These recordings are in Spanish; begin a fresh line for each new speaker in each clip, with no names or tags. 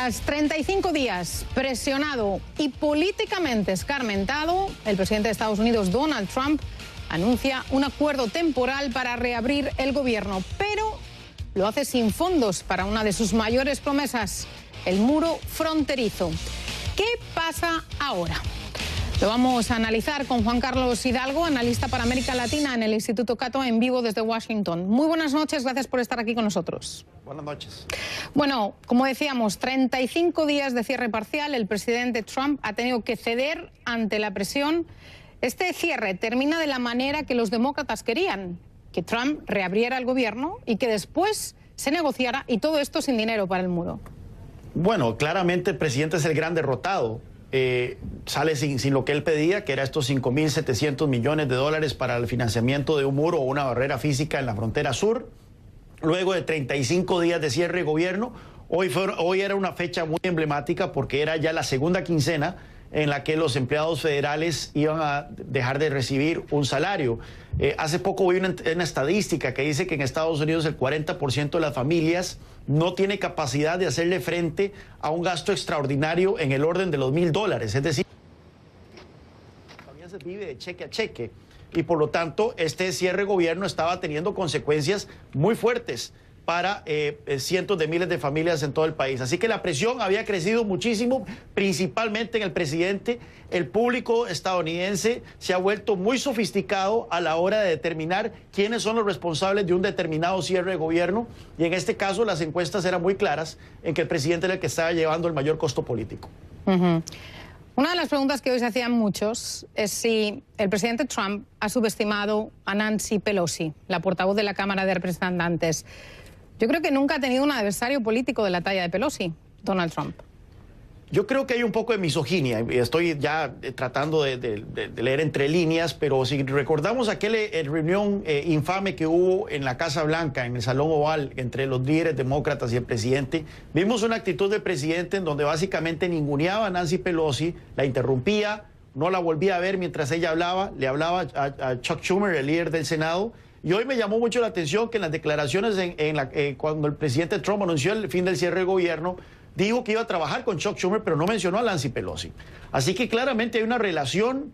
Tras 35 días presionado y políticamente escarmentado, el presidente de Estados Unidos, Donald Trump, anuncia un acuerdo temporal para reabrir el gobierno, pero lo hace sin fondos para una de sus mayores promesas, el muro fronterizo. ¿Qué pasa ahora? Lo vamos a analizar con Juan Carlos Hidalgo, analista para América Latina en el Instituto Cato, en vivo desde Washington. Muy buenas noches, gracias por estar aquí con nosotros.
Buenas noches.
Bueno, como decíamos, 35 días de cierre parcial. El presidente Trump ha tenido que ceder ante la presión. Este cierre termina de la manera que los demócratas querían, que Trump reabriera el gobierno y que después se negociara, y todo esto sin dinero para el muro.
Bueno, claramente el presidente es el gran derrotado. Sale sin lo que él pedía, que era estos 5.700 millones de dólares para el financiamiento de un muro o una barrera física en la frontera sur. Luego de 35 días de cierre de gobierno, hoy era una fecha muy emblemática porque era ya la segunda quincena en la que los empleados federales iban a dejar de recibir un salario. Hace poco vi una estadística que dice que en Estados Unidos el 40% de las familias no tiene capacidad de hacerle frente a un gasto extraordinario en el orden de los $1.000. Es decir, todavía se vive de cheque a cheque. Y por lo tanto, este cierre de gobierno estaba teniendo consecuencias muy fuertes para cientos de miles de familias en todo el país. Así que la presión había crecido muchísimo, principalmente en el presidente. El público estadounidense se ha vuelto muy sofisticado a la hora de determinar quiénes son los responsables de un determinado cierre de gobierno. Y en este caso las encuestas eran muy claras en que el presidente era el que estaba llevando el mayor costo político.
Una de las preguntas que hoy se hacían muchos es si el presidente Trump ha subestimado a Nancy Pelosi, la portavoz de la Cámara de Representantes. Yo creo que nunca ha tenido un adversario político de la talla de Pelosi, Donald Trump.
Yo creo que hay un poco de misoginia. Estoy ya tratando de leer entre líneas, pero si recordamos aquella reunión infame que hubo en la Casa Blanca, en el Salón Oval, entre los líderes demócratas y el presidente, vimos una actitud del presidente en donde básicamente ninguneaba a Nancy Pelosi, la interrumpía, no la volvía a ver mientras ella hablaba, le hablaba a Chuck Schumer, el líder del Senado. Y hoy me llamó mucho la atención que en las declaraciones cuando el presidente Trump anunció el fin del cierre de gobierno, dijo que iba a trabajar con Chuck Schumer, pero no mencionó a Nancy Pelosi. Así que claramente hay una relación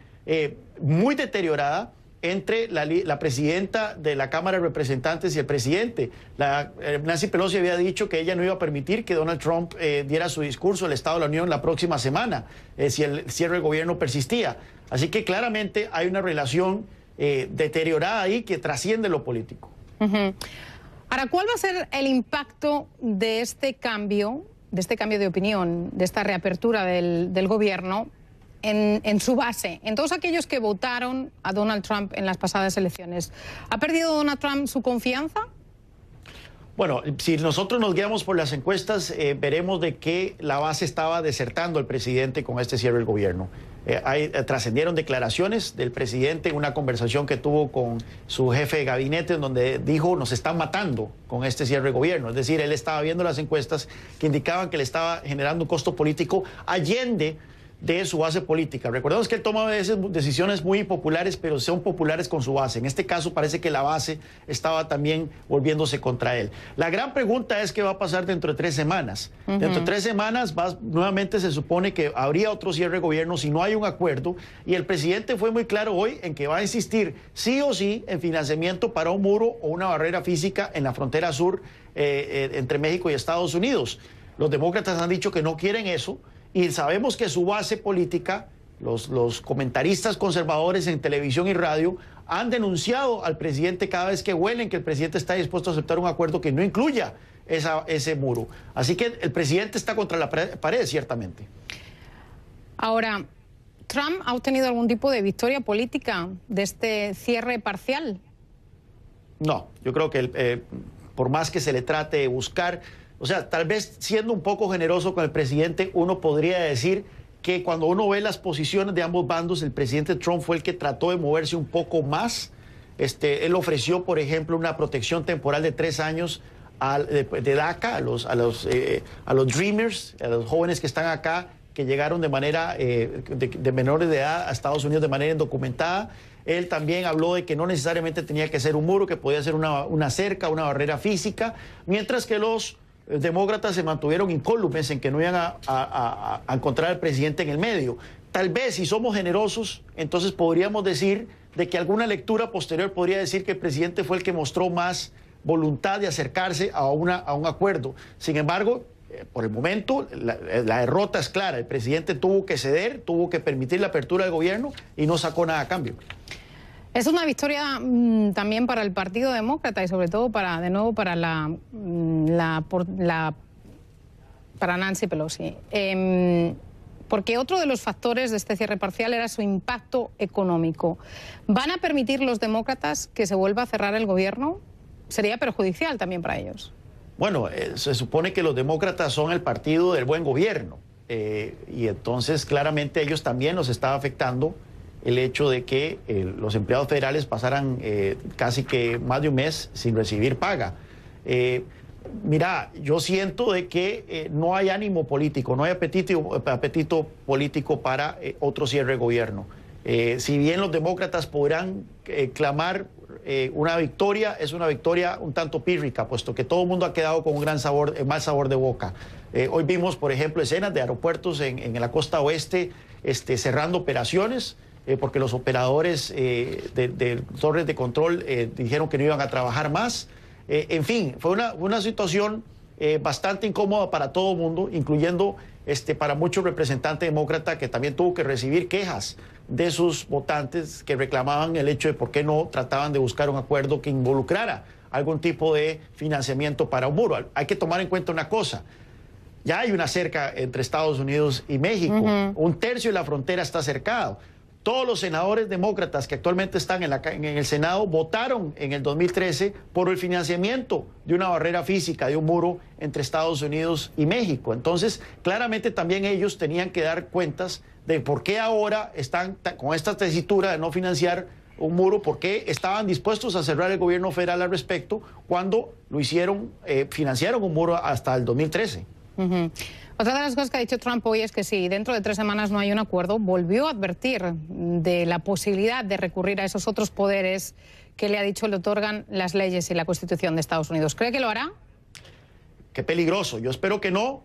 muy deteriorada entre la presidenta de la Cámara de Representantes y el presidente. Nancy Pelosi había dicho que ella no iba a permitir que Donald Trump diera su discurso del Estado de la Unión la próxima semana, si el cierre de gobierno persistía. Así que claramente hay una relación deteriorada ahí que trasciende lo político.
Ahora, ¿cuál va a ser el impacto de este cambio de opinión, de esta reapertura del gobierno en su base, en todos aquellos que votaron a Donald Trump en las pasadas elecciones? ¿Ha perdido Donald Trump su confianza?
Bueno, si nosotros nos guiamos por las encuestas, veremos de que la base estaba desertando al presidente con este cierre del gobierno. Trascendieron declaraciones del presidente en una conversación que tuvo con su jefe de gabinete, en donde dijo: nos están matando con este cierre de gobierno. Es decir, él estaba viendo las encuestas que indicaban que le estaba generando un costo político allende de su base política. Recordemos que él toma a veces decisiones muy impopulares, pero son populares con su base. En este caso parece que la base estaba también volviéndose contra él. La gran pregunta es qué va a pasar dentro de 3 semanas. Dentro de 3 semanas nuevamente se supone que habría otro cierre de gobierno si no hay un acuerdo, y el presidente fue muy claro hoy en que va a insistir sí o sí en financiamiento para un muro o una barrera física en la frontera sur entre México y Estados Unidos. Los demócratas han dicho que no quieren eso. Y sabemos que su base política, los comentaristas conservadores en televisión y radio, han denunciado al presidente cada vez que huelen que el presidente está dispuesto a aceptar un acuerdo que no incluya ese muro. Así que el presidente está contra la pared, ciertamente.
Ahora, ¿Trump ha obtenido algún tipo de victoria política de este cierre parcial?
No, yo creo que por más que se le trate de buscar... O sea, tal vez siendo un poco generoso con el presidente, uno podría decir que cuando uno ve las posiciones de ambos bandos, el presidente Trump fue el que trató de moverse un poco más. Él ofreció, por ejemplo, una protección temporal de 3 años de DACA a los Dreamers, a los jóvenes que están acá, que llegaron de manera de menores de edad a Estados Unidos de manera indocumentada. Él también habló de que no necesariamente tenía que ser un muro, que podía ser una cerca, una barrera física, mientras que los demócratas se mantuvieron incólumes en que no iban a encontrar al presidente en el medio. Tal vez, si somos generosos, entonces podríamos decir de que alguna lectura posterior podría decir que el presidente fue el que mostró más voluntad de acercarse a un acuerdo. Sin embargo, por el momento, la derrota es clara. El presidente tuvo que ceder, tuvo que permitir la apertura del gobierno y no sacó nada a cambio.
Es una victoria también para el Partido Demócrata y sobre todo para Nancy Pelosi. Porque otro de los factores de este cierre parcial era su impacto económico. ¿Van a permitir los demócratas que se vuelva a cerrar el gobierno? Sería perjudicial también para ellos.
Bueno, se supone que los demócratas son el partido del buen gobierno y entonces claramente a ellos también los estaba afectando el hecho de que los empleados federales pasaran casi que más de un mes sin recibir paga. Mira, yo siento de que no hay ánimo político, no hay apetito político para otro cierre de gobierno. Si bien los demócratas podrán clamar una victoria, es una victoria un tanto pírrica, puesto que todo el mundo ha quedado con un gran sabor, mal sabor de boca. Hoy vimos, por ejemplo, escenas de aeropuertos en la costa oeste cerrando operaciones, porque los operadores de torres de control dijeron que no iban a trabajar más. En fin, fue una situación bastante incómoda para todo el mundo, incluyendo para muchos representantes demócratas que también tuvo que recibir quejas de sus votantes que reclamaban el hecho de por qué no trataban de buscar un acuerdo que involucrara algún tipo de financiamiento para un muro. Hay que tomar en cuenta una cosa. Ya hay una cerca entre Estados Unidos y México. Un tercio de la frontera está cercado. Todos los senadores demócratas que actualmente están en el Senado votaron en el 2013 por el financiamiento de una barrera física, de un muro entre Estados Unidos y México. Entonces, claramente también ellos tenían que dar cuentas de por qué ahora están con esta tesitura de no financiar un muro, por qué estaban dispuestos a cerrar el gobierno federal al respecto cuando lo hicieron, financiaron un muro hasta el 2013.
Otra de las cosas que ha dicho Trump hoy es que si dentro de 3 semanas no hay un acuerdo, volvió a advertir de la posibilidad de recurrir a esos otros poderes que le ha dicho le otorgan las leyes y la Constitución de Estados Unidos. ¿Cree que lo hará?
Qué peligroso. Yo espero que no.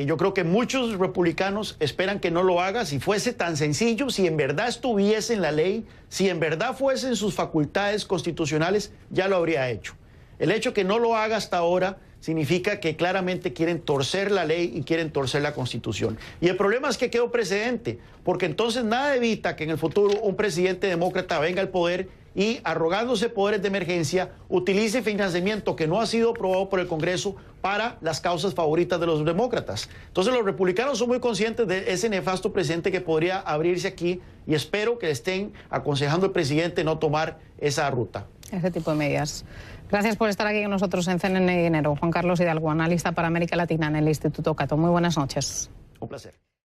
Yo creo que muchos republicanos esperan que no lo haga. Si fuese tan sencillo, si en verdad estuviese en la ley, si en verdad fuesen sus facultades constitucionales, ya lo habría hecho. El hecho que no lo haga hasta ahora significa que claramente quieren torcer la ley y quieren torcer la Constitución. Y el problema es que quedó precedente, porque entonces nada evita que en el futuro un presidente demócrata venga al poder y, arrogándose poderes de emergencia, utilice financiamiento que no ha sido aprobado por el Congreso para las causas favoritas de los demócratas. Entonces los republicanos son muy conscientes de ese nefasto precedente que podría abrirse aquí y espero que estén aconsejando al presidente no tomar esa ruta.
Ese tipo de medidas. Gracias por estar aquí con nosotros en CNN Dinero. Juan Carlos Hidalgo, analista para América Latina en el Instituto Cato. Muy buenas noches.
Un placer.